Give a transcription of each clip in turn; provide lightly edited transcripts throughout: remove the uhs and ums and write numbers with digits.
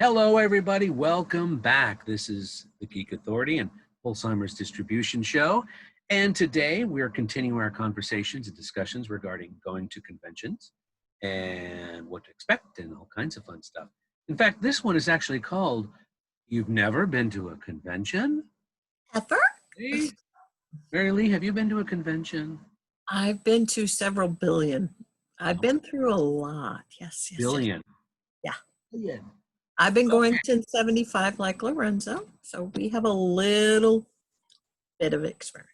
Hello, everybody. Welcome back. This is the Geek Authority and Holzheimer's distribution show. And today we're continuing our conversations and discussions regarding going to conventions and what to expect and all kinds of fun stuff. In fact, this one is actually called You've Never Been to a Convention? Ever? Hey, MaryLee, have you been to a convention? I've been to several billion. I've been through a lot. Yes. Billion. Yeah. Billion. I've been going Okay. since 75 like Lorenzo, so we have a little bit of experience.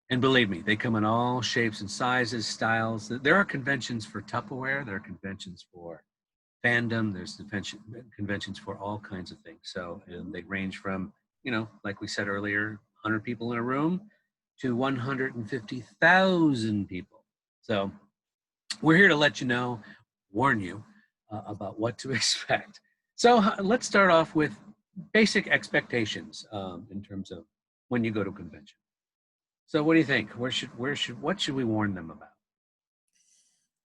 And believe me, they come in all shapes and sizes, styles. There are conventions for Tupperware. There are conventions for fandom. There's conventions for all kinds of things. So, and they range from, like we said earlier, 100 people in a room to 150,000 people. So we're here to let you know, warn you about what to expect. So let's start off with basic expectations in terms of when you go to a convention. So what do you think? What should we warn them about?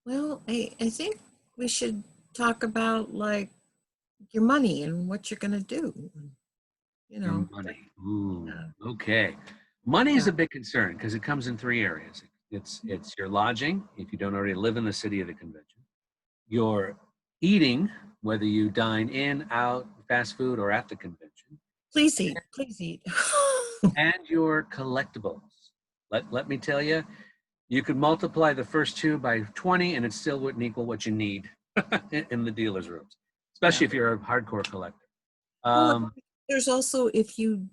Well, I think we should talk about like your money and what you're going to do. Your money. Ooh, okay. Money is a big concern because it comes in three areas. It's your lodging, if you don't already live in the city of the convention. Your eating, whether you dine in, out, fast food, or at the convention. Please eat. And your collectibles. Let me tell you, you could multiply the first two by 20 and it still wouldn't equal what you need in the dealer's rooms, especially if you're a hardcore collector. There's also, if you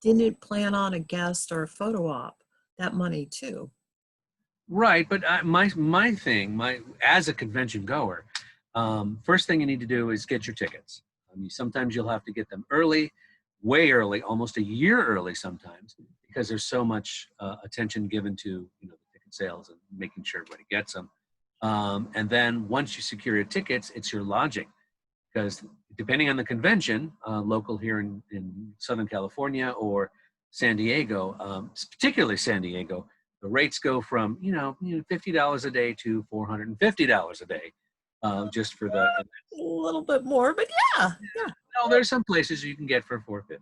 didn't plan on a guest or a photo op, that money too. Right, but my thing, as a convention goer, first thing you need to do is get your tickets. Sometimes you'll have to get them early, way early, almost a year early sometimes, because there's so much attention given to the ticket sales and making sure everybody gets them. And then once you secure your tickets, it's your lodging, because depending on the convention, local here in Southern California or San Diego, particularly San Diego, the rates go from $50 a day to $450 a day, just for the a little bit more, but yeah. No, there's some places you can get for $450.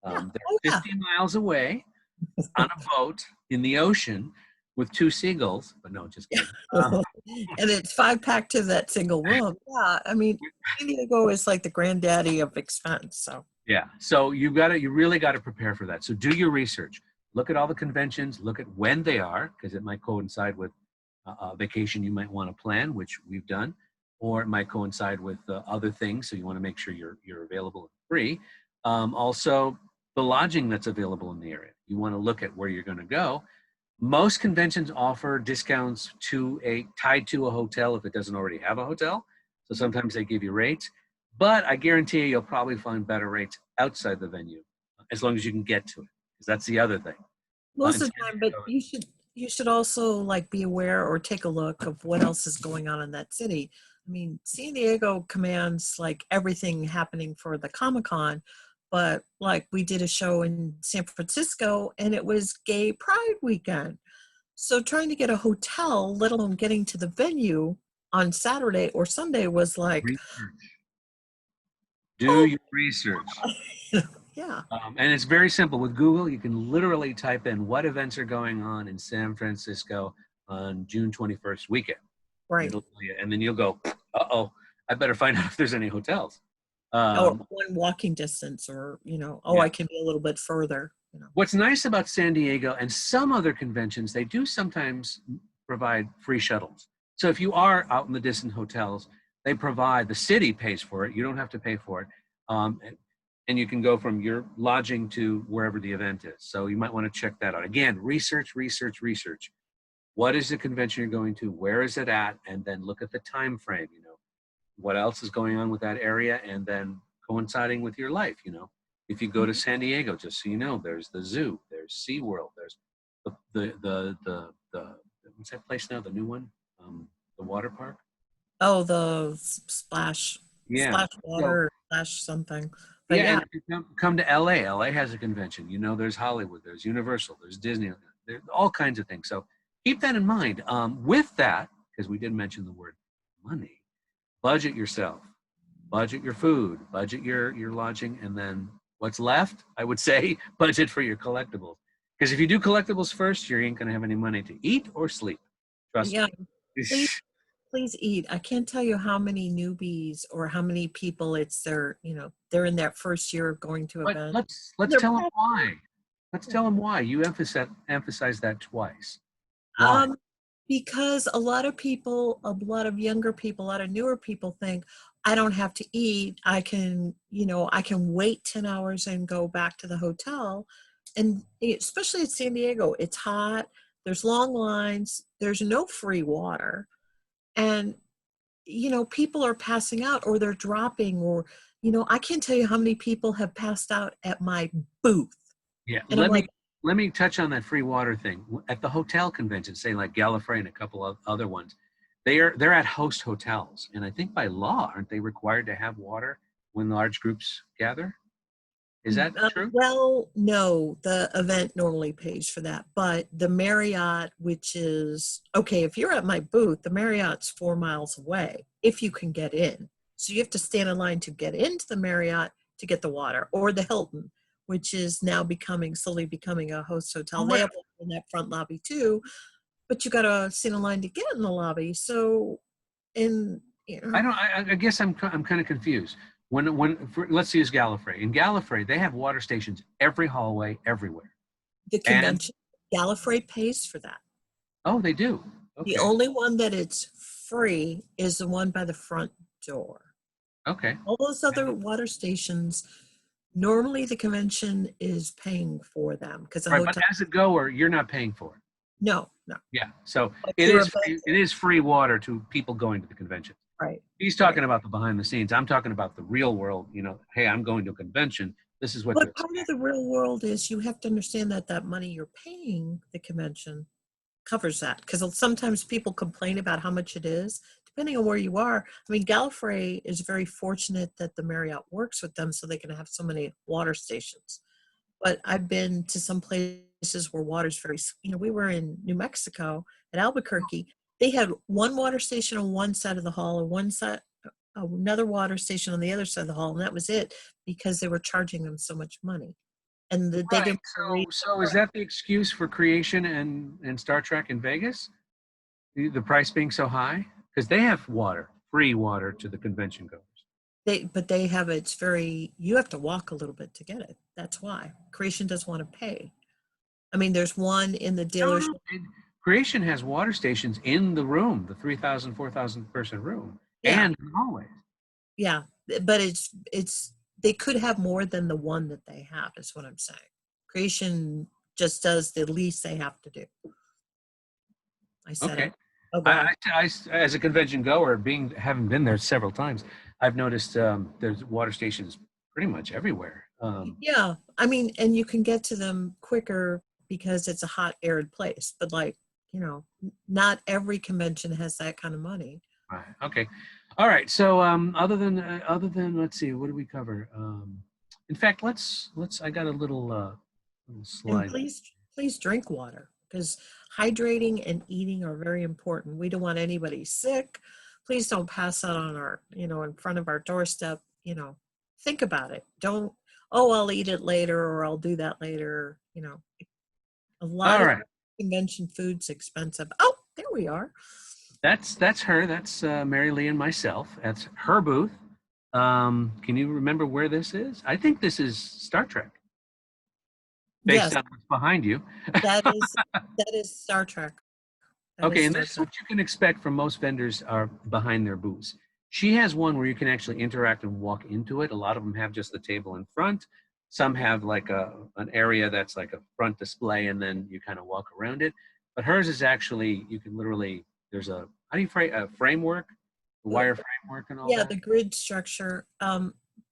They're 50 miles away on a boat in the ocean with two seagulls, but no, just kidding. And it's 5-pack to that single room. Yeah, I mean, San Diego is like the granddaddy of expense. So yeah, so you really got to prepare for that. So do your research. Look at all the conventions. Look at when they are, because it might coincide with a vacation you might want to plan, which we've done, or it might coincide with other things. So you want to make sure you're available and free. Also, the lodging that's available in the area. You want to look at where you're going to go. Most conventions offer discounts tied to a hotel if it doesn't already have a hotel. So sometimes they give you rates, but I guarantee you'll probably find better rates outside the venue, as long as you can get to it. Because that's the other thing. Most of the time, but you should also like be aware or take a look of what else is going on in that city. I mean, San Diego commands like everything happening for the Comic-Con, but like we did a show in San Francisco and it was Gay Pride weekend. So trying to get a hotel, let alone getting to the venue on Saturday or Sunday was like, do your research. Yeah. And it's very simple. With Google, you can literally type in what events are going on in San Francisco on June 21st weekend. Right. And then you'll go, uh-oh, I better find out if there's any hotels. Or one walking distance or, I can be a little bit further. What's nice about San Diego and some other conventions, they do sometimes provide free shuttles. So if you are out in the distant hotels, the city pays for it. You don't have to pay for it. And you can go from your lodging to wherever the event is. So you might want to check that out. Again, research. What is the convention you're going to? Where is it at? And then look at the time frame, what else is going on with that area, and then coinciding with your life, If you go to San Diego, just so you know, there's the zoo, there's SeaWorld, there's the what's that place now, the new one? The water park? Oh, the splash. Yeah. Splash water, splash something. But yeah, and if you come to LA, LA has a convention. There's Hollywood, there's Universal, there's Disney, there's all kinds of things. So keep that in mind. With that, because we did mention the word money, budget yourself. budget your food, budget your lodging, and then what's left, I would say, budget for your collectibles. Because if you do collectibles first, you ain't going to have any money to eat or sleep. Trust Yeah, me. please, please eat. I can't tell you how many newbies or how many people it's their, they're in that first year of going to But event. let's They're tell them prep- why. Let's tell them why. You emphasize that twice. Why? um, because a lot of people, a lot of younger people, a lot of newer people think, I don't have to eat. I can wait 10 hours and go back to the hotel. And especially in San Diego, it's hot. There's long lines. There's no free water. And people are passing out or they're dropping or, I can't tell you how many people have passed out at my booth. Yeah, And I'm like, let me touch on that free water thing. At the hotel convention, say like Gallifrey and a couple of other ones, they're at host hotels, and I think by law, aren't they required to have water when large groups gather? Is that true? well, no, the event normally pays for that. But the Marriott, which is, okay, if you're at my booth, the Marriott's 4 miles away if you can get in. So you have to stand in line to get into the Marriott to get the water, or the Hilton, which is now slowly becoming a host hotel. Oh, They wow. have one in that front lobby too, but you got to stand in line to get in the lobby. So, and, I guess I'm kind of confused. Let's use Gallifrey. In Gallifrey, they have water stations every hallway, everywhere. the And convention, Gallifrey pays for that. oh, they do. The Okay. only one that it's free is the one by the front door. Okay. All those other water stations, normally the convention is paying for them because the Right, but hotel, as a goer, you're not paying for it. no, no. Yeah. So But it your is event, it is free water to people going to the convention. right, He's right. talking about the behind the scenes. I'm talking about the real world. Hey, I'm going to a convention. This is what to But part of expect. the real world is you have to understand that that money you're paying the convention covers that because sometimes people complain about how much it is depending on where you are. I mean, Gallifrey is very fortunate that the Marriott works with them so they can have so many water stations. But I've been to some places where water's we were in New Mexico at Albuquerque. They had one water station on one side of the hall and another water station on the other side of the hall, and that was it because they were charging them so much money. And they Right. didn't raise the So is price. that the excuse for creation and Star Trek in Vegas? The price being so high? Because they have water, free water to the convention goers. But they have it's very you have to walk a little bit to get it. That's why Creation doesn't want to pay. I mean, there's one in the No, dealership. no. Creation has water stations in the room, the 3,000, 4,000 person room, Yeah, and in the hallways. yeah, but it's they could have more than the one that they have. Is what I'm saying. Creation just does the least they have to do. I said Okay. it. Oh, go ahead. As a convention goer, having been there several times, I've noticed there's water stations pretty much everywhere. Yeah, I mean, and you can get to them quicker because it's a hot, arid place. But not every convention has that kind of money. Right. Okay. All right. So other than let's see, what do we cover? In fact, let's. I got a little And slide. please drink water because hydrating and eating are very important. We don't want anybody sick. Please don't pass out on in front of our doorstep. Think about it. Don't, oh, I'll eat it later or I'll do that later. A lot All of right. convention food's expensive. Oh, there we are. That's her. That's MaryLee and myself. That's her booth. Can you remember where this is? I think this is Star Trek, based Yes, on what's behind you. that is Star Trek. That is Okay, and Star this is Trek. what you can expect from most vendors are behind their booths. She has one where you can actually interact and walk into it. A lot of them have just the table in front. Some have like an area that's like a front display, and then you kind of walk around it. But hers is actually you can literally there's a how do you frame a framework, the Uh, wire framework, and all Yeah, that. the grid structure.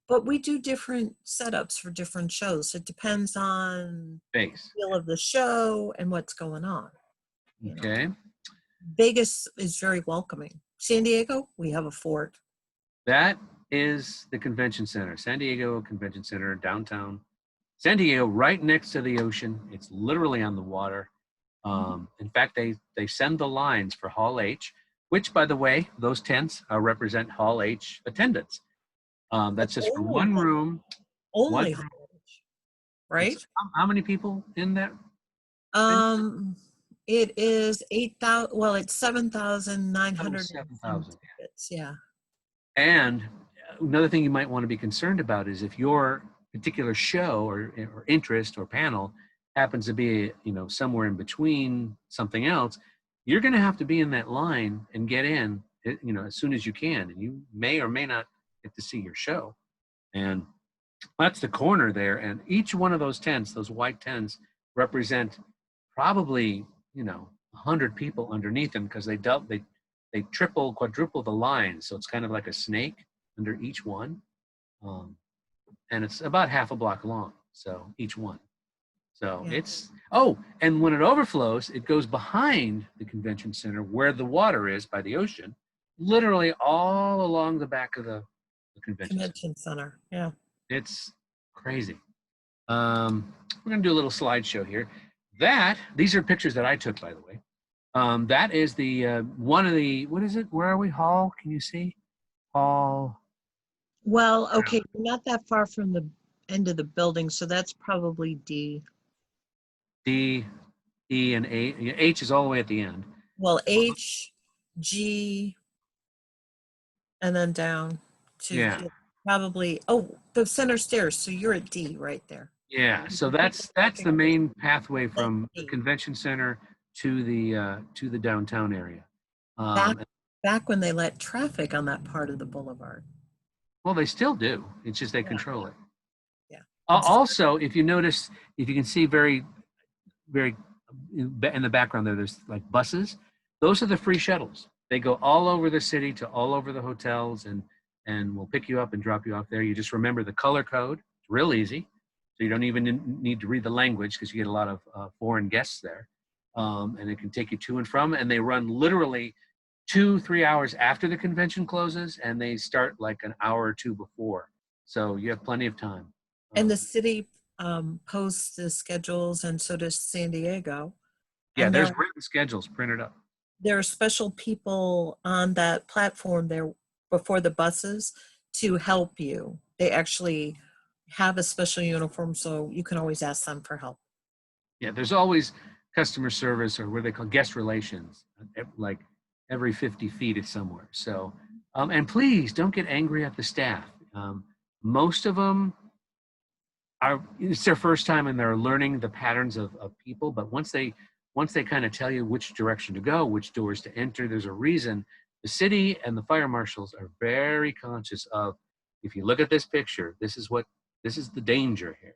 But we do different setups for different shows. It depends on Base. the feel of the show and what's going on. You know, Okay, Vegas is very welcoming. San Diego, we have a fort. that is the convention center, San Diego Convention Center, downtown San Diego, right next to the ocean. It's literally on the water. Mhm. In fact, they send the lines for Hall H, which, by the way, those tents represent Hall H attendance. That's just for only one room. One only room. Hall H, right? How many people in that? Um, it is 8,000. Well, it's Oh, 7,900 and some 7,000. tickets. Yeah. And another thing you might want to be concerned about is if your particular show or interest or panel happens to be, somewhere in between something else, you're going to have to be in that line and get in, as soon as you can. And you may or may not get to see your show. And that's the corner there. And each one of those tents, those white tents, represent probably, 100 people underneath them because they triple, quadruple the line. So it's kind of like a snake under each one. Um, and it's about half a block long. So each one. So Yeah. and when it overflows, it goes behind the convention center where the water is by the ocean, literally all along the back of the convention center. Convention center. Yeah. It's crazy. We're going to do a little slideshow here. These are pictures that I took, by the way. That is the one of the, what is it? Where are we? Hall? Can you see? Hall. Well, okay, we're not that far from the end of the building, so that's probably D. D, E, and A. H is all the way at the end. Well, H, G, and then down to Yeah. probably, oh, the center stairs. So you're at D right there. Yeah. So that's the main pathway from the convention center to the downtown area. Back when they let traffic on that part of the boulevard. Well, they still do. It's just they control it. Yeah. Also, if you notice, if you can see very, very in the background there's like buses. Those are the free shuttles. They go all over the city to all over the hotels and will pick you up and drop you off there. You just remember the color code. It's real easy. So you don't even need to read the language because you get a lot of foreign guests there. And it can take you to and from. And they run literally 2-3 hours after the convention closes, and they start like an hour or two before. So you have plenty of time. And the city posts the schedules, and so does San Diego. Yeah, and there's written schedules printed up. There are special people on that platform there before the buses to help you. They actually have a special uniform, so you can always ask them for help. Yeah, there's always customer service, or what they call guest relations, like every 50 feet is somewhere. So, and please don't get angry at the staff. Most of them it's their first time and they're learning the patterns of people. But once they kind of tell you which direction to go, which doors to enter, there's a reason. The city and the fire marshals are very conscious of, if you look at this picture, this is the danger here.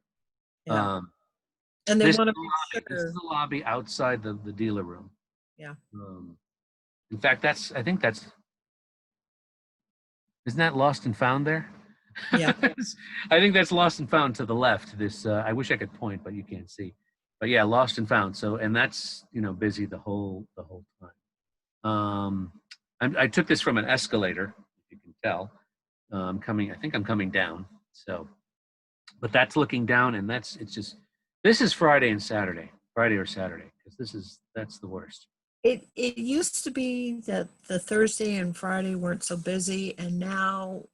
Yeah. And they want to make This sure. is the lobby outside the dealer room. Yeah. In fact, isn't that Lost and Found there? Yeah. I think that's Lost and Found to the left. This I wish I could point, but you can't see. But yeah, Lost and Found. So, and that's busy the whole time. I took this from an escalator, if you can tell. I think I'm coming down. So, but that's looking down, and this is Friday or Saturday, because that's the worst. It used to be that the Thursday and Friday weren't so busy, and now,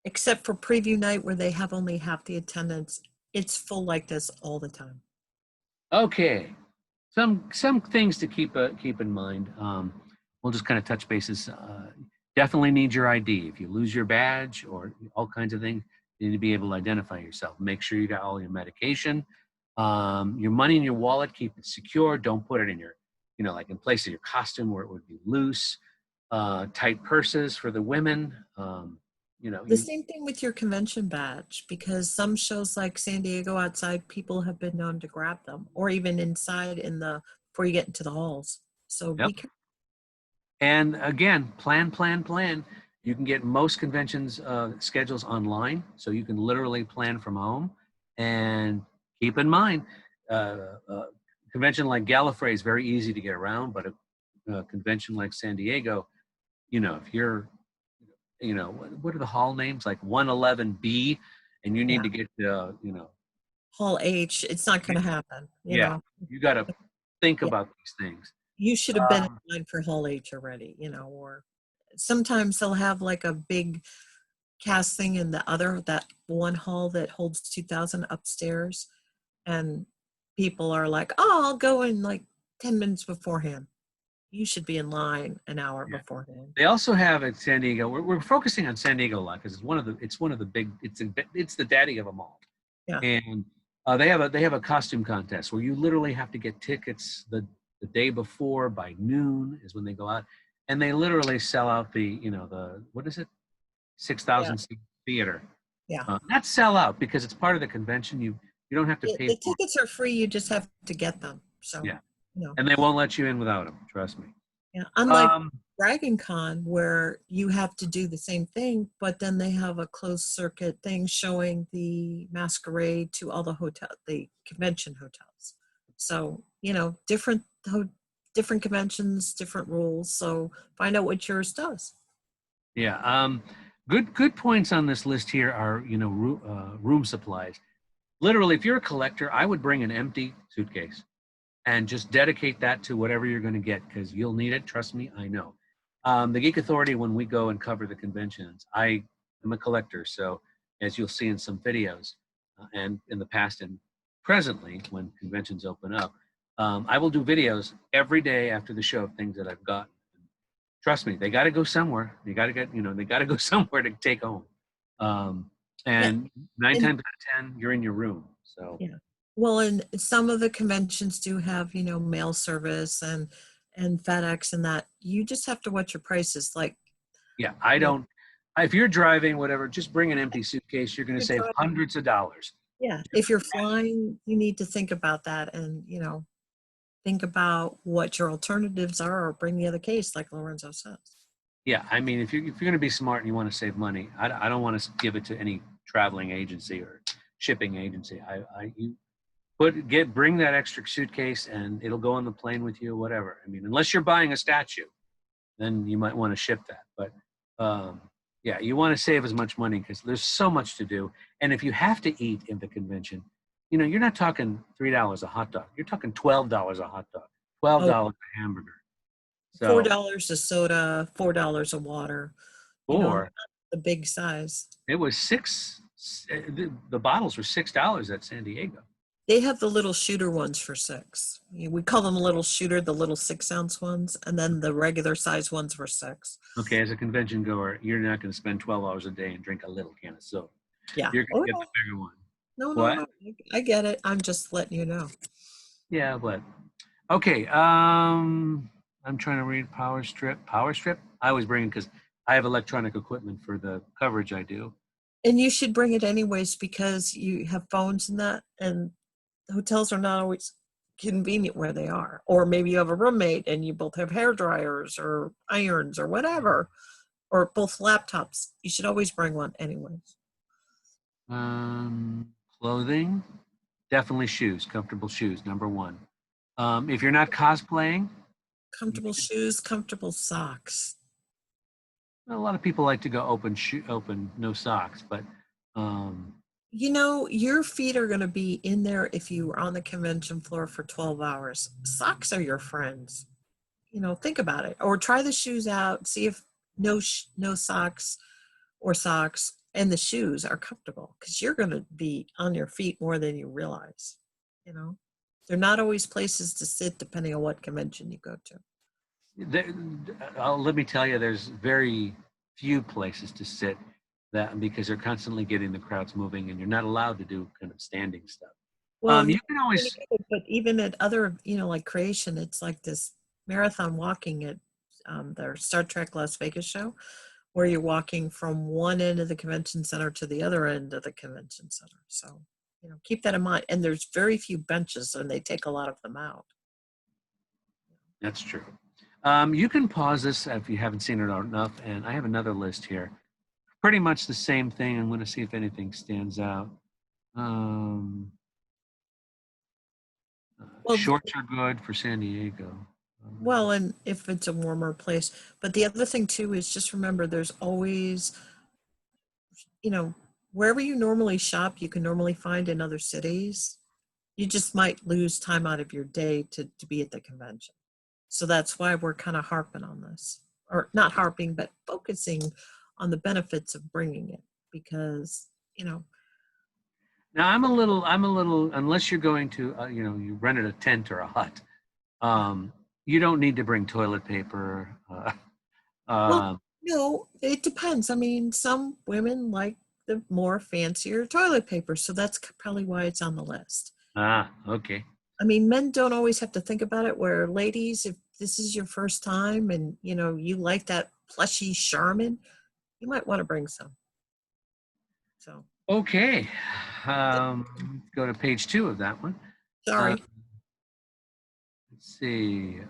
except for preview night where they have only half the attendance, it's full like this all the time. Okay, some things to keep in mind. We'll just kind of touch bases. Definitely need your ID. If you lose your badge or all kinds of things, you need to be able to identify yourself. Make sure you got all your medication, your money in your wallet. Keep it secure. Don't put it in your, like in place of your costume where it would be loose. Tight purses for the women. The same thing with your convention badge, because some shows like San Diego outside, people have been known to grab them, or even inside before you get into the halls. So yep. Be careful. And again, plan. You can get most conventions schedules online, so you can literally plan from home. And keep in mind, convention like Gallifrey is very easy to get around, but a convention like San Diego, if you're, what are the hall names, like 111B, and you need to get to, Hall H, it's not going to happen. You know. You got to think about these things. You should have been in line for Hall H already, or sometimes they'll have like a big casting in that one hall that holds 2,000 upstairs, and people are like, oh, I'll go in like 10 minutes beforehand. You should be in line an hour Yeah. beforehand. They also have at San Diego. We're focusing on San Diego a lot because it's one of the big. It's the daddy of them all. Yeah. And they have a costume contest where you literally have to get tickets the day before by noon is when they go out, and they literally sell out the what is it, 6,000 seat theater. Yeah. Not sell out because it's part of the convention. You don't have to Yeah, pay the for it. tickets are free. You just have to get them. So, Yeah, you know, and they won't let you in without them. Trust me. yeah. Unlike Um, Dragon Con, where you have to do the same thing, but then they have a closed circuit thing showing the masquerade to all the convention hotels. So, different conventions, different rules. So find out what yours does. yeah. Good points on this list here are room supplies. Literally, if you're a collector, I would bring an empty suitcase and just dedicate that to whatever you're going to get because you'll need it. Trust me, I know. The Geek Authority, when we go and cover the conventions, I am a collector. So as you'll see in some videos and in the past and presently when conventions open up, I will do videos every day after the show of things that I've got. Trust me, they got to go somewhere. They got to they got to go somewhere to take home. Um, Yeah. and nine And times out of 10, you're in your room. So yeah. Well, and some of the conventions do have, mail service and FedEx and that. You just have to watch your prices. Like, yeah, I you know, don't. If you're driving, whatever, just bring an empty suitcase. You're going to you're save driving. hundreds of dollars. Yeah. If you're flying, you need to think about that and, think about what your alternatives are or bring the other case, like Lorenzo says. Yeah, I mean, if you're going to be smart and you want to save money, I don't want to give it to any traveling agency or shipping agency. You bring that extra suitcase and it'll go on the plane with you, whatever. I mean, unless you're buying a statue, then you might want to ship that. But yeah, you want to save as much money because there's so much to do. And if you have to eat in the convention, you're not talking $3 a hot dog. You're talking $12 a hot dog, Oh, $12 a hamburger. So $4 a soda, $4 a water, or the big size. it was six. The bottles were $6 at San Diego. They have the little shooter ones for $6. We call them little shooter, the little 6-ounce ones, and then the regular size ones for $6. Okay, as a convention goer, you're not going to spend $12 a day and drink a little can of soda. Yeah. You're going Oh, to get no. the bigger one. No, no, What? no. I get it. I'm just letting you know. Yeah, but okay. I'm trying to read Power Strip. Power Strip. I always bring it because I have electronic equipment for the coverage I do. And you should bring it anyways because you have phones and that, and hotels are not always convenient where they are. Or maybe you have a roommate and you both have hair dryers or irons or whatever, or both laptops. You should always bring one anyways. Clothing, definitely shoes, comfortable shoes, number one. If you're not cosplaying, Comfortable shoes, comfortable socks. a lot of people like to go open, no socks, but Your feet are going to be in there if you were on the convention floor for 12 hours. Socks are your friends. Think about it. Or try the shoes out, see if no socks or socks and the shoes are comfortable because you're going to be on your feet more than you realize. They're not always places to sit depending on what convention you go to. let me tell you, there's very few places to sit because they're constantly getting the crowds moving, and you're not allowed to do kind of standing stuff. Well, You can always, but even at other, like Creation, it's like this marathon walking at their Star Trek Las Vegas show, where you're walking from one end of the convention center to the other end of the convention center. So, keep that in mind. And there's very few benches, and they take a lot of them out. that's true. You can pause this if you haven't seen it enough, and I have another list here. Pretty much the same thing. I'm going to see if anything stands out. Well, Shorts are good for San Diego. Well, and if it's a warmer place. But the other thing too is just remember there's always, wherever you normally shop, you can normally find in other cities. You just might lose time out of your day to be at the convention. So that's why we're kind of harping on this. Or not harping, but focusing on the benefits of bringing it. because, you know, Now I'm a little, unless you're going to, you rented a tent or a hut. You don't need to bring toilet paper. well, Uh, no, it depends. I mean, some women like the more fancier toilet paper, so that's probably why it's on the list. okay. I mean, men don't always have to think about it, where ladies, if this is your first time and, you like that plushy Charmin, you might want to bring some. So, Okay. Go to page 2 of that one. Uh, sorry. let's see.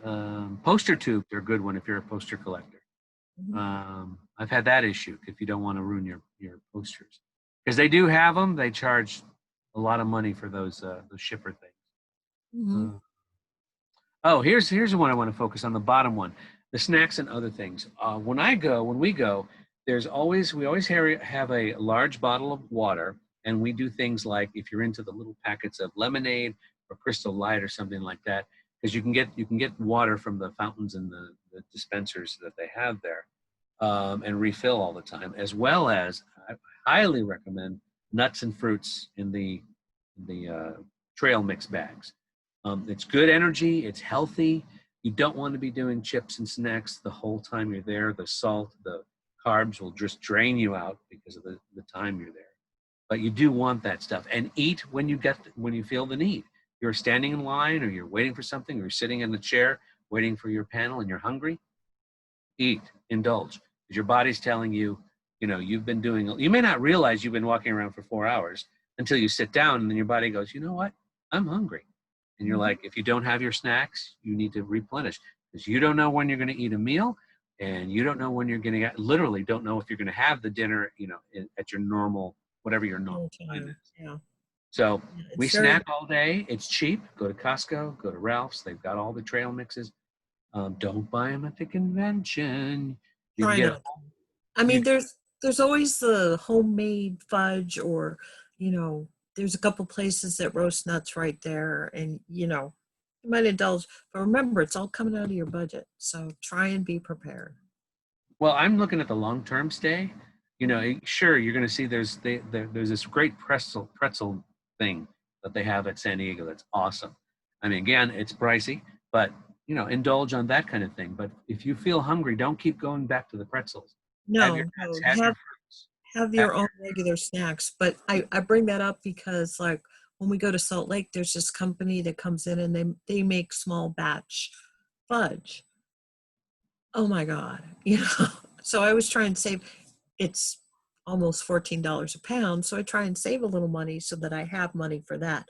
Poster tubes are a good one if you're a poster collector. Mhm. I've had that issue if you don't want to ruin your posters, because they do have them. They charge a lot of money for those shipper things. Mhm. Oh, here's the one I want to focus on, the bottom one, the snacks and other things. When we go, we always have a large bottle of water, and we do things like, if you're into the little packets of lemonade or Crystal Light or something like that, because you can get water from the fountains and the dispensers that they have there, and refill all the time, as well as I highly recommend nuts and fruits in the trail mix bags. It's good energy. It's healthy. You don't want to be doing chips and snacks the whole time you're there. The salt, the carbs will just drain you out because of the time you're there. But you do want that stuff, and eat when you feel the need. You're standing in line, or you're waiting for something, or you're sitting in the chair waiting for your panel, and you're hungry. Eat, indulge, because your body's telling you, you've been doing. You may not realize you've been walking around for 4 hours until you sit down, and then your body goes, you know what? I'm hungry. And you're Mhm. like, if you don't have your snacks, you need to replenish, because you don't know when you're going to eat a meal, and you don't know when you're going to literally don't know if you're going to have the dinner, at your normal, whatever your normal All time time. is. Yeah. So Yeah, we it's very snack all day. It's cheap. Go to Costco, go to Ralph's. They've got all the trail mixes. Don't buy them at the convention. You can try get not. I you mean, there's always the homemade fudge, or, you know, there's a couple places that roast nuts right there, and, you might indulge. But remember, it's all coming out of your budget, so try and be prepared. Well, I'm looking at the long-term stay. Mhm. Sure, you're going to see there's this great pretzel thing that they have at San Diego. That's awesome. I mean, again, it's pricey, but indulge on that kind of thing. But if you feel hungry, don't keep going back to the pretzels. Have your No, nuts, no, have your fruits, have have your own regular snacks. But I bring that up because, like, when we go to Salt Lake, there's this company that comes in and they make small batch fudge. Oh my God. So I was trying to save, it's almost $14 a pound. So I try and save a little money so that I have money for that.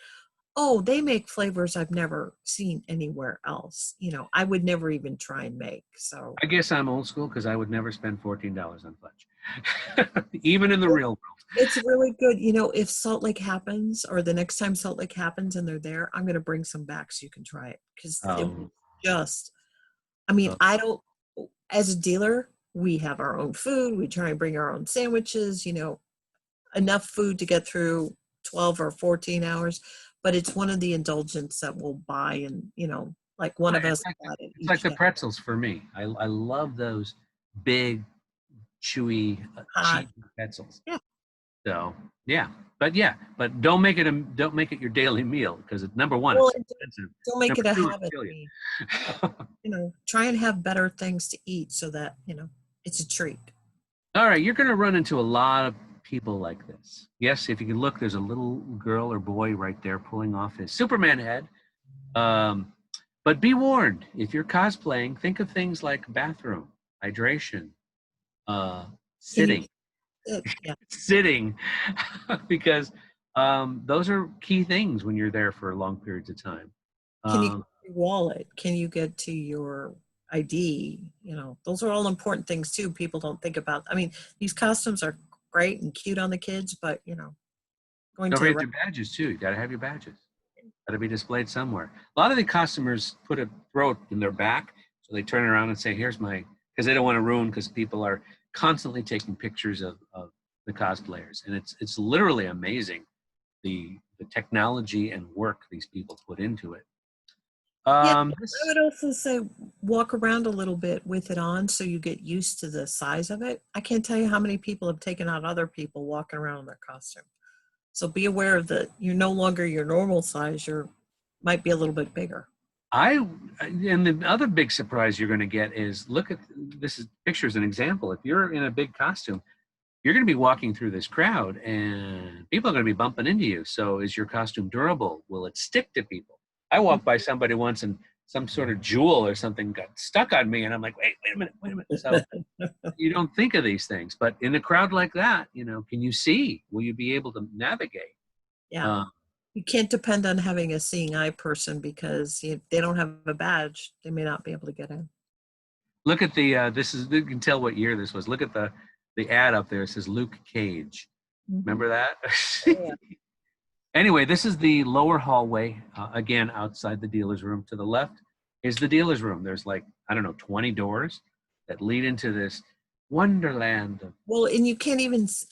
Oh, they make flavors I've never seen anywhere else. I would never even try and make. So I guess I'm old school because I would never spend $14 on fudge, even in the it- real world. it's really good. If Salt Lake happens, or the next time Salt Lake happens and they're there, I'm going to bring some back so you can try it, because it was Um, just, I mean, uh, I don't, as a dealer, we have our own food. We try and bring our own sandwiches, enough food to get through 12 or 14 hours. But it's one of the indulgents that we'll buy, and, like one of it's us like got it it's like each the day. pretzels for me. I love those big, chewy, Hot. cheap pretzels. Yeah. So yeah, but don't make it your daily meal, because number one, Well, it's and expensive. don't make Number it a two, it'll habit. kill I you. mean, try and have better things to eat so that, it's a treat. All right, you're going to run into a lot of people like this. Yes, if you can look, there's a little girl or boy right there pulling off his Superman head. Um, but be warned, if you're cosplaying, think of things like bathroom, hydration, uh, Can you sitting, sit? Yeah. sitting, because those are key things when you're there for long periods of time. Can you get Um, your wallet? Can you get to your ID? Those are all important things too. People don't think about. I mean, these costumes are great and cute on the kids, but, going don't to the forget your badges too. You got to have your badges. Got to be displayed somewhere. A lot of the customers throw it in their back, so they turn around and say, "Here's my," because they don't want to ruin, because people are constantly taking pictures of the cosplayers, and it's literally amazing the technology and work these people put into it. Yeah, I This would also say walk around a little bit with it on so you get used to the size of it. I can't tell you how many people have taken out other people walking around in their costume. So be aware of that you're no longer your normal size. You're might be a little bit bigger. I and the other big surprise you're going to get is look at this is picture is an example. If you're in a big costume, you're going to be walking through this crowd and people are going to be bumping into you. So is your costume durable? Will it stick to people? I walked by somebody once and some sort of jewel or something got stuck on me and I'm like, wait a minute, wait a minute. So you don't think of these things, but in a crowd like that, can you see? Will you be able to navigate? Yeah. Uh, You can't depend on having a seeing eye person because if they don't have a badge, they may not be able to get in. Look at the you can tell what year this was. Look at the ad up there. It says Luke Cage. Mhm. Remember that? Yeah. Anyway, this is the lower hallway, again, outside the dealer's room. To the left is the dealer's room. There's like, I don't know, 20 doors that lead into this wonderland of, Well, and you can't even see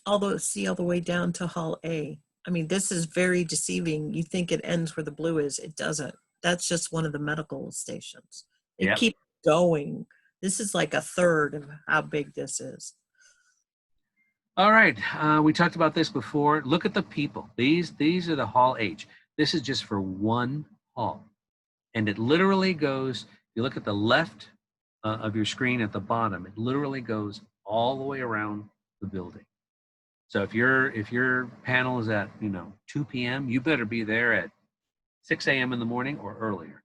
all the way down to Hall A. I mean, this is very deceiving. You think it ends where the blue is. It doesn't. That's just one of the medical stations. They yeah. keep going. This is like a third of how big this is. All right, we talked about this before. Look at the people. These are the Hall H. This is just for one hall. And it literally goes, you look at the left of your screen at the bottom, it literally goes all the way around the building. So if your panel is at 2 p.m., you better be there at 6 a.m. in the morning or earlier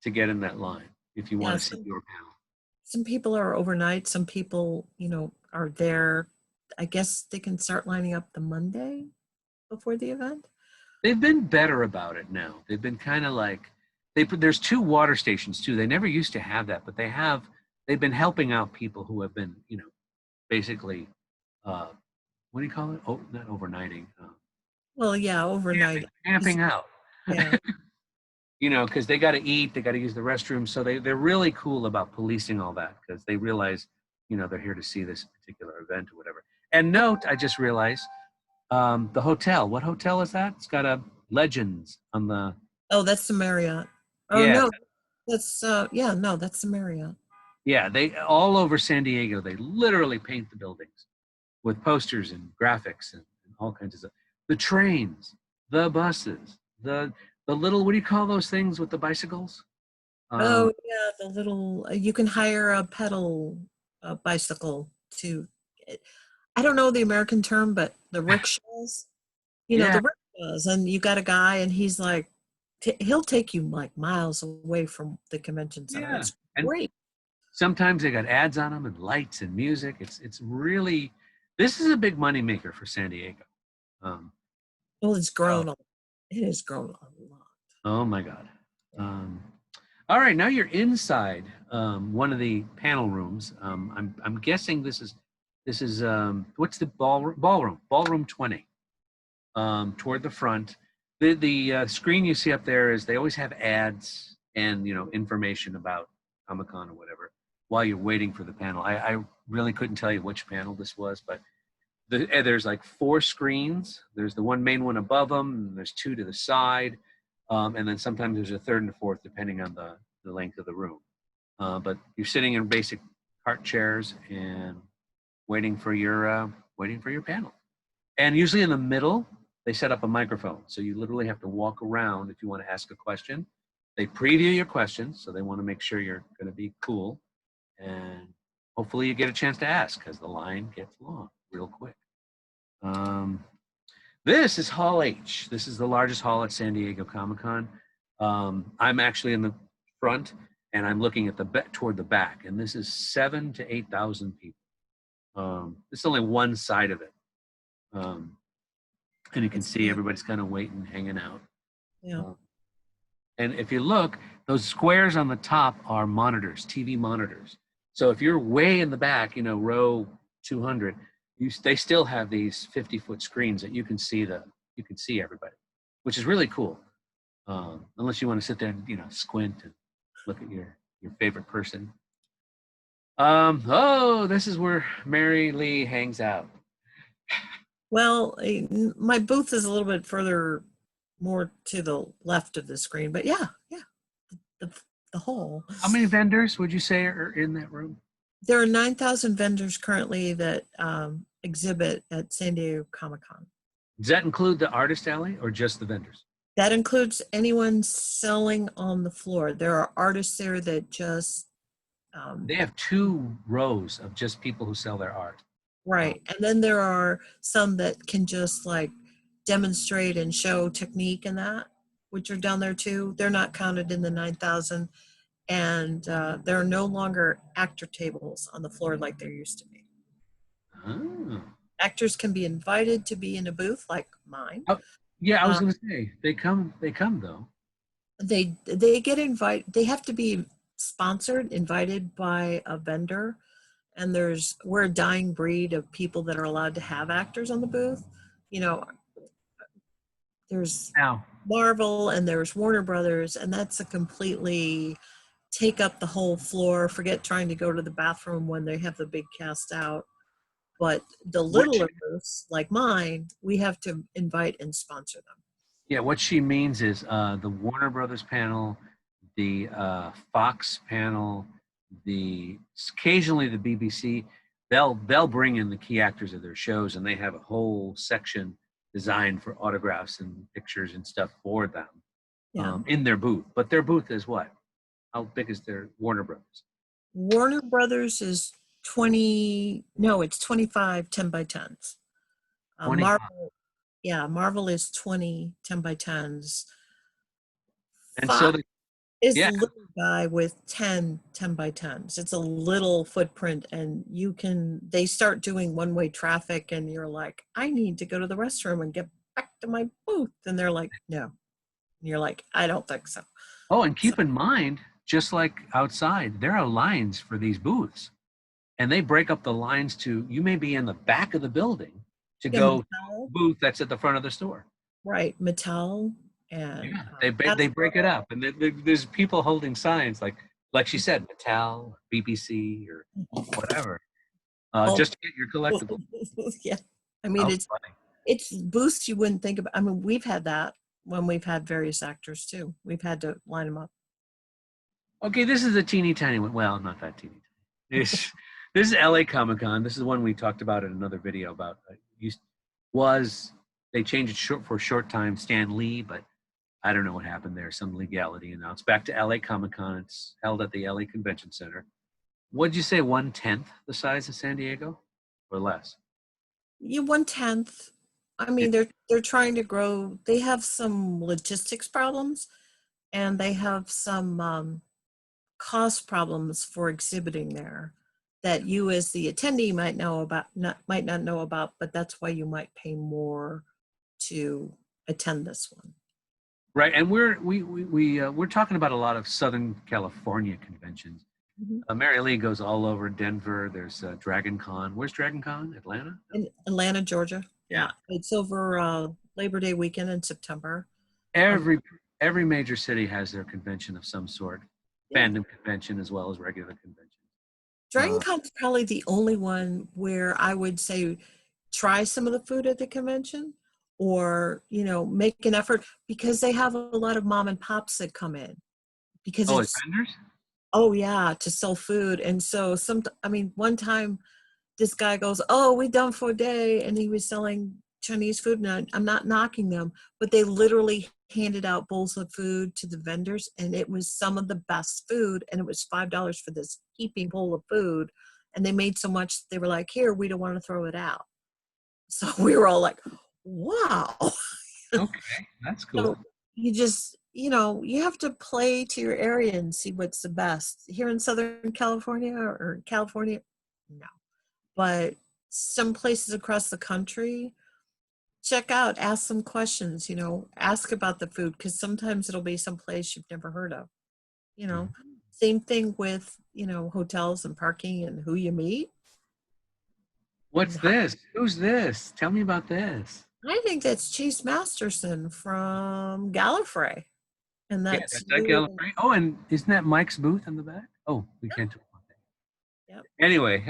to get in that line if you Yeah, want to see your panel. some people are overnight. Some people, are there. I guess they can start lining up the Monday before the event. They've been better about it now. They've been kind of like there's two water stations too. They never used to have that, but they've been helping out people who have been basically uh, what do you call it? Oh, not overnighting. Well, yeah, overnight. Camping out. Yeah. Because they got to eat, they got to use the restroom. So they're really cool about policing all that because they realize, they're here to see this particular event or whatever. And note, I just realized the hotel. What hotel is that? It's got a Legends on the, Oh, that's the Marriott. Oh yeah, no, that's yeah, no, that's the Marriott. yeah. They all over San Diego, they literally paint the buildings with posters and graphics and all kinds of stuff. The trains, the buses, the little, what do you call those things with the bicycles? Oh yeah, the little you can hire a pedal bicycle to. I don't know the American term, but the rickshaws. Yeah, The rickshaws, and you got a guy, and he's like, he'll take you like miles away from the convention center. yeah. It's And great. sometimes they got ads on them and lights and music. It's really, this is a big money maker for San Diego. Um, Well, it's so, grown. It has grown a lot. oh my God. Yeah. Um, all right, now you're inside one of the panel rooms. I'm guessing this is what's the ballroom 20 toward the front. The screen you see up there is they always have ads and information about Comic-Con or whatever while you're waiting for the panel. I really couldn't tell you which panel this was, but there's like 4 screens. There's the one main one above them, and there's 2 to the side, and then sometimes there's a third and a fourth depending on the length of the room. But you're sitting in basic cart chairs and waiting for your panel. And usually in the middle, they set up a microphone. So you literally have to walk around if you want to ask a question. They preview your questions, so they want to make sure you're going to be cool. And hopefully you get a chance to ask because the line gets long real quick. This is Hall H. This is the largest hall at San Diego Comic-Con. I'm actually in the front, and I'm looking at toward the back, and this is 7,000 to 8,000 people. This is only one side of it. And you can It's see everybody's kind of waiting, hanging out. yeah. And if you look, those squares on the top are monitors, TV monitors. So if you're way in the back, row 200, they still have these 50-foot screens that you can see everybody, which is really cool. Unless you want to sit there and squint and look at your favorite person. This is where MaryLee hangs out. Well, my booth is a little bit further, more to the left of the screen, but yeah, the, the whole. How many vendors would you say are in that room? There are 9,000 vendors currently that exhibit at San Diego Comic-Con. Does that include the artist alley or just the vendors? That includes anyone selling on the floor. There are artists there that just They have 2 rows of just people who sell their art. right. And then there are some that can just like demonstrate and show technique and that, which are down there too. They're not counted in the 9,000. And there are no longer actor tables on the floor like there used to be. Oh. Actors can be invited to be in a booth like mine. Oh, yeah, I was going to say they come though. They get invited. They have to be sponsored, invited by a vendor. And we're a dying breed of people that are allowed to have actors on the booth. You know, there's Now, Marvel and there's Warner Brothers, and that's a completely take up the whole floor. Forget trying to go to the bathroom when they have the big cast out. But the littler booths, like mine, we have to invite and sponsor them. yeah, what she means is the Warner Brothers panel, the Fox panel, occasionally the BBC. They'll bring in the key actors of their shows, and they have a whole section designed for autographs and pictures and stuff for them in their booth. But their booth is what? How big is their Warner Brothers? Warner Brothers is 25 10 by 10s. Marvel is 20 10 by 10s. And Fox so is a little guy with 10 by 10s. It's a little footprint, and they start doing one-way traffic, and you're like, I need to go to the restroom and get back to my booth. And they're like, no. And you're like, I don't think so. Oh, and keep in mind, just like outside, there are lines for these booths. And they break up the lines you may be in the back of the building to go to a booth that's at the front of the store. Right, Mattel. And they break it up, and there's people holding signs like she said, Mattel, BBC, or whatever, just to get your collectible. Yeah, I mean it's booths you wouldn't think about. I mean, we've had that when we've had various actors too. We've had to line them up. Okay, this is a teeny tiny one. Well, not that teeny tiny. This is LA Comic-Con. This is one we talked about in another video about. They changed it for a short time, Stan Lee, but I don't know what happened there. Some legality, and now it's back to LA Comic-Con. It's held at the LA Convention Center. What'd you say, 1/10 the size of San Diego, or less? Yeah, 1/10. I mean, they're trying to grow. They have some logistics problems, and they have some cost problems for exhibiting there that you as the attendee might not know about, but that's why you might pay more to attend this one. Right, and we're talking about a lot of Southern California conventions. Mm-hmm. MaryLee goes all over Denver. There's Dragon Con. Where's Dragon Con? Atlanta? In Atlanta, Georgia. Yeah, it's over Labor Day weekend in September. Every major city has their convention of some sort, fandom convention as well as regular convention. Dragon Con's probably the only one where I would say try some of the food at the convention, or make an effort, because they have a lot of mom and pops that come in because it's vendors. Oh yeah, to sell food. And so one time this guy goes, oh, we done for a day, and he was selling Chinese food. And I'm not knocking them, but they literally handed out bowls of food to the vendors, and it was some of the best food, and it was $5 for this heaping bowl of food, and they made so much they were like, here, we don't want to throw it out. So we were all like, wow. Okay, that's cool. So you just you have to play to your area and see what's the best. Here in Southern California or California, no. But some places across the country, check out, ask some questions, ask about the food, because sometimes it'll be some place you've never heard of. Same thing with, hotels and parking and who you meet. What's this? Who's this? Tell me about this. I think that's Chase Masterson from Gallifrey. And that's Gallifrey. Oh, and isn't that Mike's booth in the back? Oh, we can't talk about that. Yep. Anyway,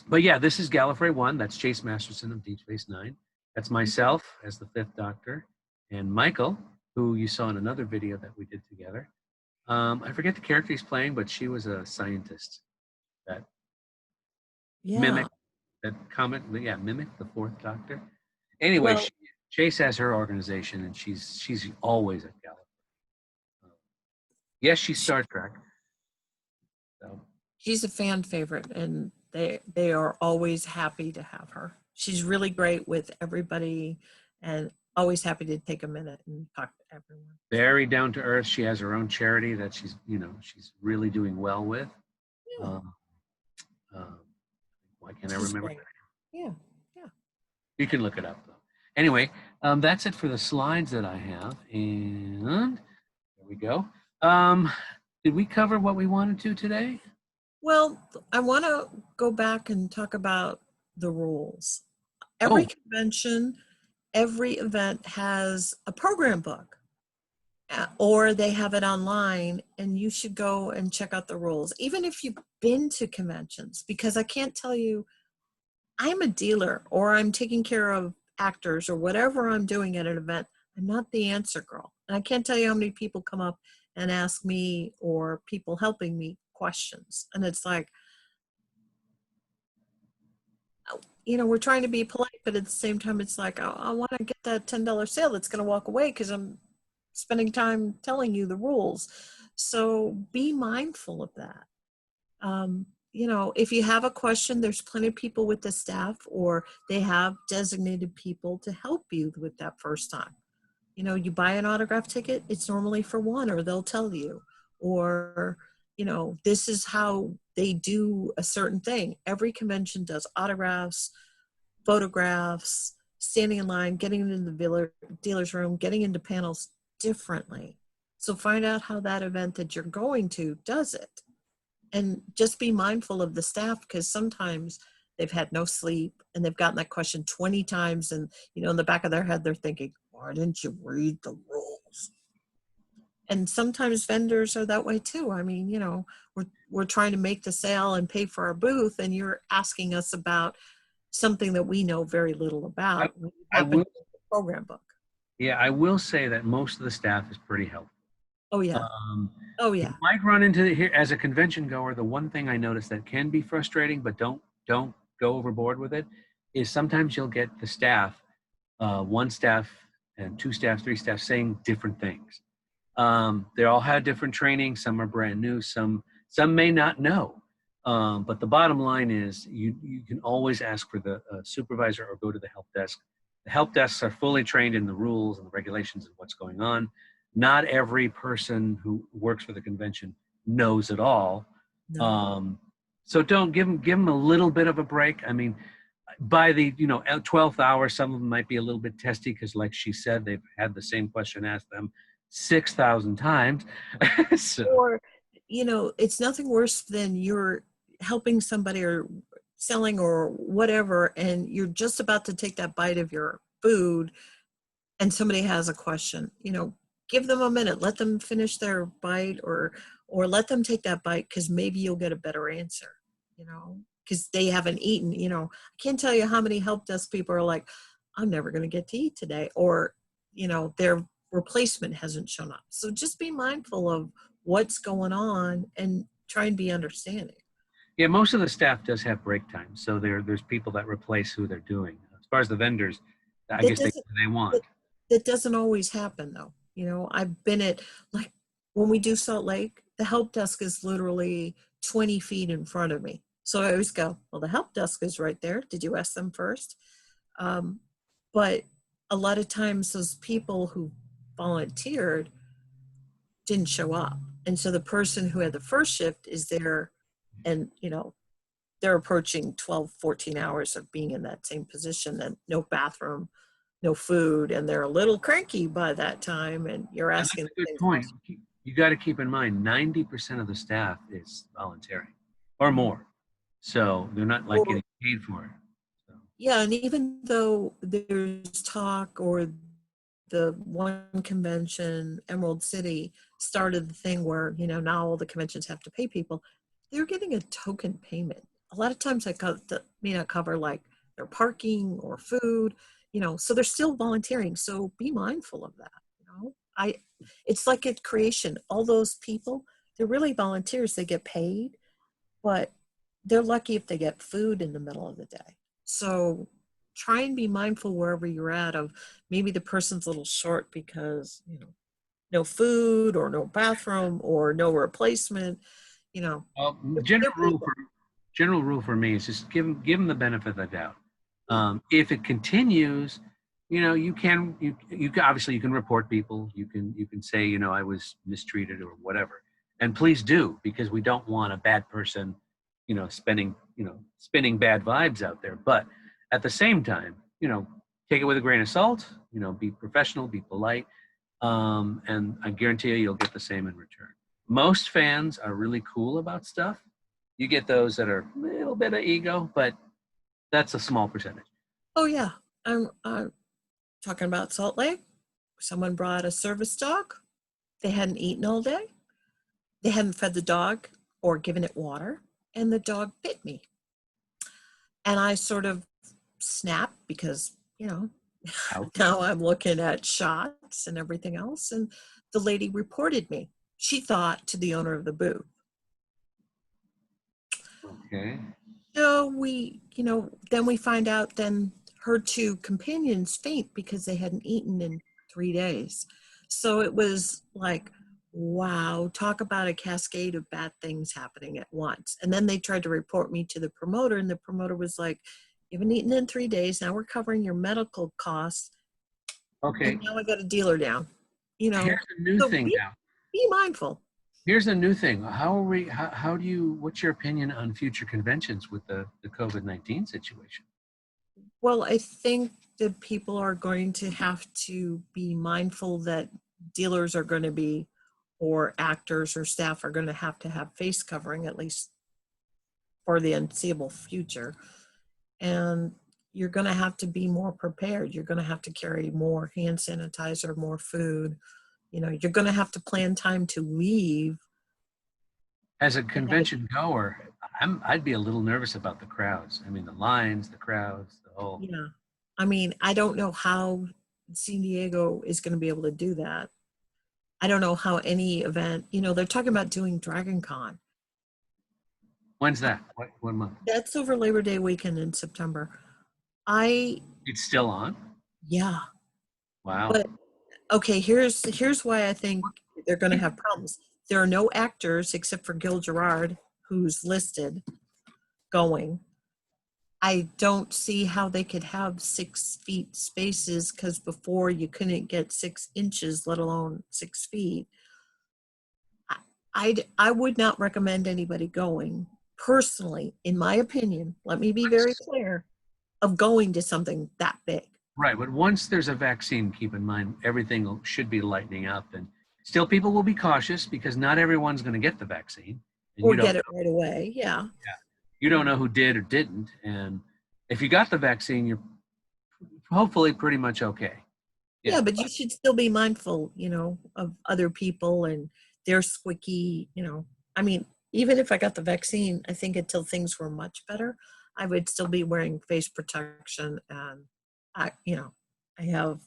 but yeah, this is Gallifrey 1. That's Chase Masterson of Deep Space Nine. That's myself as the 5th Doctor, and Michael, who you saw in another video that we did together, I forget the character he's playing, but she was a scientist that Yeah. mimicked mimicked the Fourth Doctor. Anyway, Well, Chase has her organization, and she's always at Gallifrey. Yes, she's Star Trek. So she's a fan favorite, and they are always happy to have her. She's really great with everybody, and always happy to take a minute and talk to everyone. very down to earth. She has her own charity that she's really doing well with. Yeah, Um, um, why can't I she's remember? great. Yeah, yeah. You can look it up though. Anyway, that's it for the slides that I have, and there we go. Did we cover what we wanted to today? Well, I want to go back and talk about the rules. Every Oh, convention, every event has a program book, or they have it online, and you should go and check out the rules, even if you've been to conventions, because I can't tell you, I'm a dealer or I'm taking care of actors or whatever I'm doing at an event. I'm not the answer girl. And I can't tell you how many people come up and ask me or people helping me questions. And it's like, we're trying to be polite, but at the same time, it's like, I want to get that $10 sale that's going to walk away because I'm spending time telling you the rules. So be mindful of that. If you have a question, there's plenty of people with the staff, or they have designated people to help you with that first time. You buy an autograph ticket, it's normally for one, or they'll tell you, or, this is how they do a certain thing. Every convention does autographs, photographs, standing in line, getting into the dealer's room, getting into panels differently. So find out how that event that you're going to does it. And just be mindful of the staff, because sometimes they've had no sleep and they've gotten that question 20 times. And, in the back of their head, they're thinking, why didn't you read the rules? And sometimes vendors are that way too. I mean, we're trying to make the sale and pay for our booth, and you're asking us about something that we know very little about. We I happen will. to know the program book. Yeah, I will say that most of the staff is pretty helpful. Oh yeah. Oh You yeah. might run into here as a convention goer. The one thing I noticed that can be frustrating, but don't go overboard with it, is sometimes you'll get the staff, one staff and two staff, three staff saying different things. They all had different training. Some are brand new. Some may not know. But the bottom line is you can always ask for the supervisor or go to the help desk. The help desks are fully trained in the rules and the regulations and what's going on. Not every person who works for the convention knows it all. No. So don't give them a little bit of a break. I mean, by the 12th hour, some of them might be a little bit testy because, like she said, they've had the same question asked them 6,000 times. So Or, it's nothing worse than you're helping somebody or selling or whatever, and you're just about to take that bite of your food and somebody has a question. Give them a minute, let them finish their bite, or let them take that bite, because maybe you'll get a better answer, because they haven't eaten. I can't tell you how many help desk people are like, I'm never going to get to eat today, or their replacement hasn't shown up. So just be mindful of what's going on and try and be understanding. yeah, most of the staff does have break time, so there's people that replace who they're doing. As far as the vendors, I That guess doesn't they want. that, that doesn't always happen though. I've been at, like, when we do Salt Lake, the help desk is literally 20 feet in front of me. So I always go, well, the help desk is right there. Did you ask them first? But a lot of times those people who volunteered didn't show up. And so the person who had the first shift is there, and, they're approaching 12, 14 hours of being in that same position, and no bathroom, no food, and they're a little cranky by that time, and you're And asking that's a the good same point. question. You got to keep in mind 90% of the staff is volunteering or more, so they're not like Or, getting paid for it. So. yeah, and even though there's talk, or the one convention, Emerald City, started the thing where, now all the conventions have to pay people, they're getting a token payment. A lot of times may not cover like their parking or food, so they're still volunteering. So be mindful of that. it's like at creation. All those people, they're really volunteers. They get paid, but they're lucky if they get food in the middle of the day. So try and be mindful wherever you're at of maybe the person's a little short because, no food or no bathroom or no replacement, Well, give people. general rule for me is just give them the benefit of the doubt. If it continues, obviously you can report people. You can say, I was mistreated or whatever, and please do, because we don't want a bad person, spinning bad vibes out there. But at the same time, take it with a grain of salt. Be professional, be polite, and I guarantee you'll get the same in return. Most fans are really cool about stuff. You get those that are a little bit of ego, but that's a small percentage. Oh yeah, I'm talking about Salt Lake. Someone brought a service dog. They hadn't eaten all day. They hadn't fed the dog or given it water, and the dog bit me. And I sort of snapped because, now I'm looking at shots and everything else. And the lady reported me. She thought to the owner of the booth. Okay. So then we find out then her two companions faint because they hadn't eaten in 3 days. So it was like, wow, talk about a cascade of bad things happening at once. And then they tried to report me to the promoter, and the promoter was like, you haven't eaten in 3 days. Now we're covering your medical costs. Okay. And now I got a dealer down. Here's a new thing now. Be mindful. Here's a new thing. What's your opinion on future conventions with the COVID-19 situation? Well, I think that people are going to have to be mindful that dealers are going to be, or actors or staff are going to have face covering, at least for the unseeable future. And you're going to have to be more prepared. You're going to have to carry more hand sanitizer, more food. You're going to have to plan time to leave. As a convention goer, I'd be a little nervous about the crowds. I mean, the lines, the crowds, the whole. Yeah. I mean, I don't know how San Diego is going to be able to do that. I don't know how any event, they're talking about doing Dragon Con. When's that? What month? That's over Labor Day weekend in September. It's still on? Yeah. Wow. But okay, here's why I think they're going to have problems. There are no actors except for Gil Gerard, who's listed, going. I don't see how they could have 6 feet spaces, because before you couldn't get 6 inches, let alone 6 feet. I would not recommend anybody going, personally, in my opinion, let me be very clear, of going to something that big. Right, but once there's a vaccine, keep in mind, everything should be lightening up. And still people will be cautious because not everyone's going to get the vaccine. Or get it right away, yeah. You don't know who did or didn't. And if you got the vaccine, you're hopefully pretty much okay. Yeah, but you should still be mindful, of other people and their squeaky, I mean, even if I got the vaccine, I think until things were much better, I would still be wearing face protection. And I have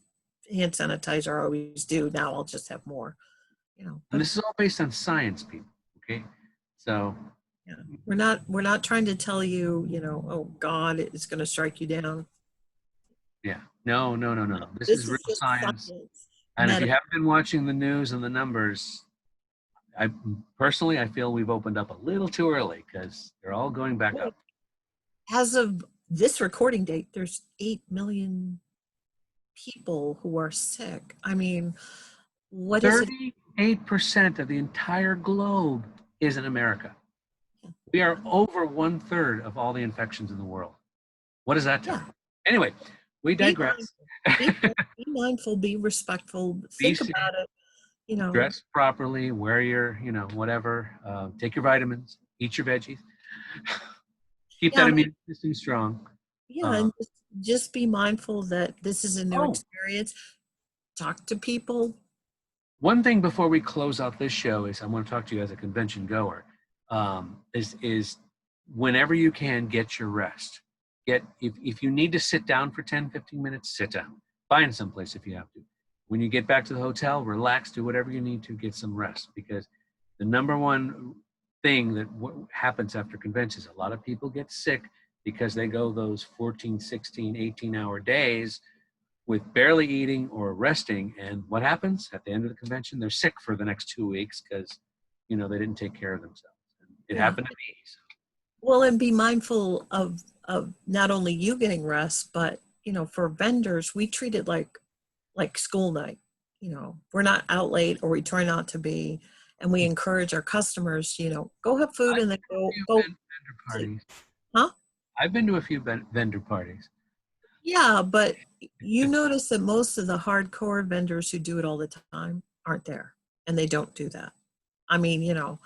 hand sanitizer, I always do. Now I'll just have more, And this is all based on science, people, okay? So yeah, we're not trying to tell you, oh God, it's going to strike you down. Yeah, no. This is real science. And if you haven't been watching the news and the numbers, I feel we've opened up a little too early because they're all going back up. As of this recording date, there's 8 million people who are sick. I mean, what is it? 38% of the entire globe is in America. We are over 1/3 of all the infections in the world. What does that tell you? Anyway, we digress. Be mindful, be respectful, think about it. Dress properly, wear your, whatever. Take your vitamins, eat your veggies. Keep that immune system strong. Yeah, and just be mindful that this is a new experience. Talk to people. One thing before we close out this show is I want to talk to you as a convention goer. Is whenever you can, get your rest. If you need to sit down for 10, 15 minutes, sit down. Find someplace if you have to. when you get back to the hotel, relax, do whatever you need to get some rest, because the number one thing that happens after conventions, a lot of people get sick because they go those 14, 16, 18-hour days with barely eating or resting. And what happens at the end of the convention? They're sick for the next 2 weeks because, you know, they didn't take care of themselves. And it happened to me. So. Well, and be mindful of not only you getting rest, but, you know, for vendors, we treat it like school night. You know, we're not out late, or we try not to be. And we encourage our customers, you know, go have food and then go Vendor sleep. parties. Huh? I've been to a few vendor parties. Yeah, but you notice that most of the hardcore vendors who do it all the time aren't there, and they don't do that. I mean, you know,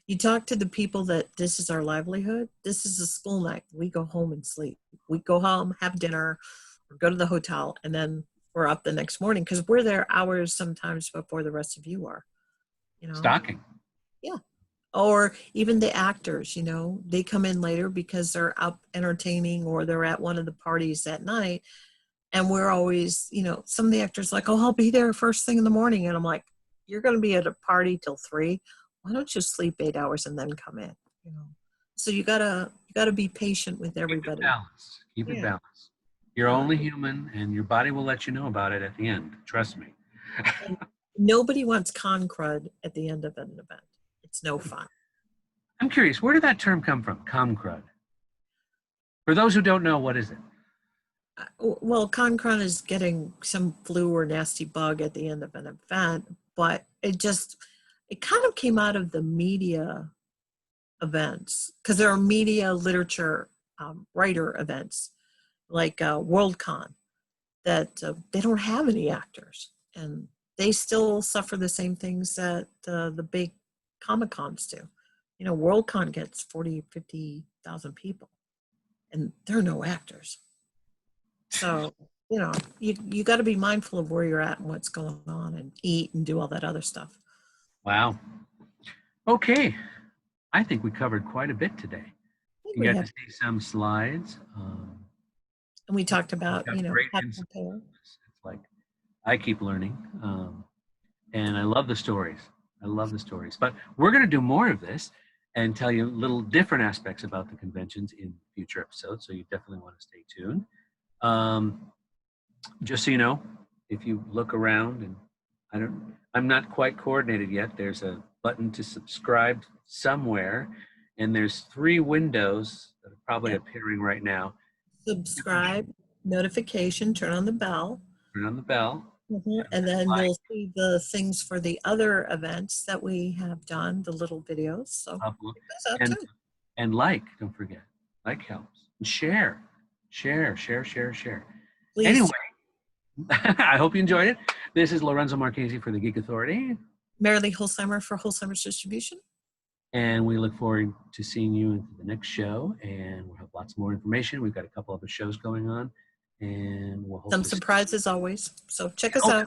you talk to the people that this is our livelihood. This is a school night. We go home and sleep. We go home, have dinner, or go to the hotel, and then we're up the next morning because we're there hours sometimes before the rest of you are, you know? Stocking. Yeah. Or even the actors, you know, they come in later because they're up entertaining or they're at one of the parties that night. And we're always, you know, some of the actors like, oh, I'll be there first thing in the morning. And I'm like, you're going to be at a party till 3. Why don't you sleep 8 hours and then come in? You know, so you gotta be patient with everybody. Keep it Yeah. balanced. You're only human, and your body will let you know about it at the end. Trust me. And nobody wants con crud at the end of an event. It's no fun. I'm curious, where did that term come from? Com crud. For those who don't know, what is it? Well, con crud is getting some flu or nasty bug at the end of an event, but it kind of came out of the media events, because there are media literature writer events like WorldCon that they don't have any actors, and they still suffer the same things that the big Comic Cons do. You know, WorldCon gets 40, 50,000 people, and there are no actors. So, you know, you got to be mindful of where you're at and what's going on, and eat and do all that other stuff. Wow. Okay. I think we covered quite a bit today. You got to see some slides. And we talked about, you know, how to prepare. It's like, I keep learning. And I love the stories. I love the stories. But we're going to do more of this and tell you little different aspects about the conventions in future episodes. So you definitely want to stay tuned. Just so you know, if you look around, and I'm not quite coordinated yet. There's a button to subscribe somewhere, and there's 3 windows that are probably appearing right now. Subscribe, notification, turn on the bell. Turn on the bell. And then you'll see the things for the other events that we have done, the little videos. So and like, don't forget, like helps. And share. Please. Anyway, I hope you enjoyed it. This is Lorenzo Marchessi for the Geek Authority. MaryLee Holzheimer for Holzheimer's Distribution. And we look forward to seeing you in the next show. And we'll have lots more information. We've got a couple other shows going on. And we'll some surprises always. So check us out.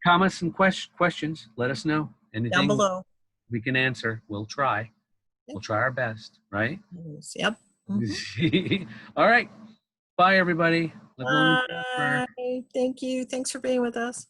Comments and questions, let us know. Anything down below we can answer, we'll try. Yep. We'll try our best, right? Yep. All right. Bye, everybody. Bye. Thank you. Thanks for being with us.